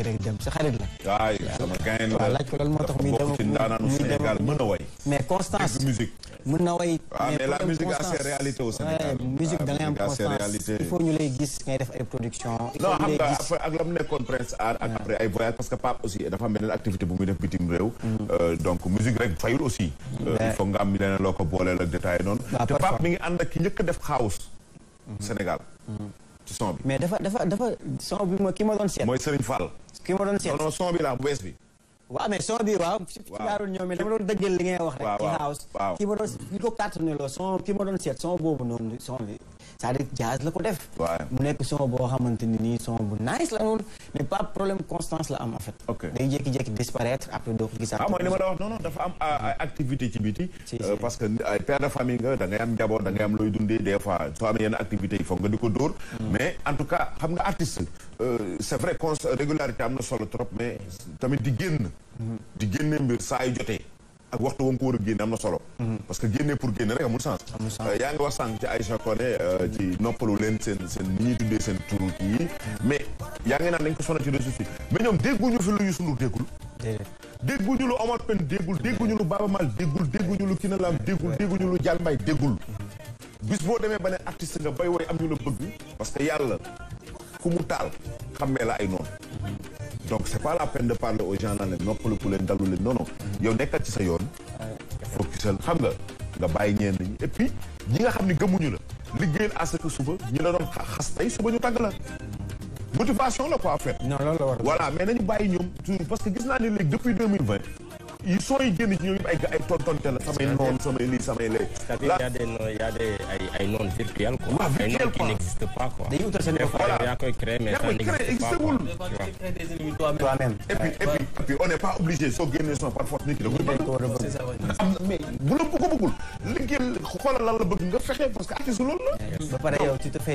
rek dem sa xarit la. waay sama gain la. waaw laaj ko loolu moo tax muy dem ci ndaanaanu Sénégal mën a way. mais constance musique. mën na way. mais la musique a ses réalités au Sénégal. musique da ngay am constance il faut ñu lay gis ngay def ay production. non xam nga ak la mu nekkoon Prince Art ak après ay voyage parce que Pape aussi dafa am beneen activité bu muy def bitim réew. donc musique rek fayul aussi. il faut nga am leneen loo ko booleel ak détail noonu. te Pape mi ngi ànd ak ki njëkk a def house. Sénégal. ci son bi. mais dafa son bi ki ma doon seet. mooy Serigne Fall. ki ma doon seet non son bi la bu bees bi. waaw mais son bi waaw. waaw ñoom dama doon dëggal li ngay wax rek. ci house ki ma doon ki ko kàttanee loo son ki ma doon seet son boobu noonu son bi c'est-à-dire jazz la ko def. mu nekk son boo xamante ni nii son bu nice la noonu mais pas problème constance la am en fait. day jékki-jékki disparaître après doo ko gisaat. mooy li ma la wax non dafa am activité ci biti. parce que ay père de famille nga da ngay am njaboot da ngay am looy dundee des fois soo amee yenn activité yi foog nga di ko dóor. mais en tout cas xam nga artiste c'est vrai que régularité am na solo trop mais tamit di génn. di génne mbir saa yu jotee. ak waxtu woon ko war a génne am na solo. parce que génne pour génne rek amul sens. yaa ngi wax sànq ci Aïcha Koné ci noppalu leen seen ni ñuy tuddee seen turu yi mais yaa ngi naan dañ ko sonal ci réseaux sociaux mais ñoom dégguñu fi lu Youssou Ndour déggul. dégguñu lu Omar Pène déggul dégguñu lu Baaba Maal déggul dégguñu lu Kiné Lam déggul dégguñu lu Dial Mbaye déggul. bis boo demee ba ne artiste nga bay woy am ñu la bëgg parce que yàlla ku mu taal xammee la ay noonu. donc c'est pas la peine de parler aux gens naan leen noppalu ku leen dalu leen non non yow nekkal ci sa yoon. focusal xam nga bàyyi ñeen ñi et puis ñi nga xam ni gëmuñu la liggéeyal à ce que suba ñi la doon xas tey suba ñu tàgg la motivation la quoi en fait. non loolu la war voilà mais nañu bàyyi ñoom toujours parce que gis naa ni léegi depuis 2020 ils sont yi génn ci ñoom ay tontonte la samay noon samay lii samay lee. il y a des ay noon virtuels quoi. ay noon qui n'existent pas quoi. dañuy utal seen bopp yaa koy créer mais ça n'existe pas quoi. toi-même. et puis on n'est pas obligé soo génnee son par force nit ki da koy bëgg. mais bu la ko bëggul liggéeyal xoolal lan la bëgg nga fexe parce que artiste loolu la. ba pare yow tu te fais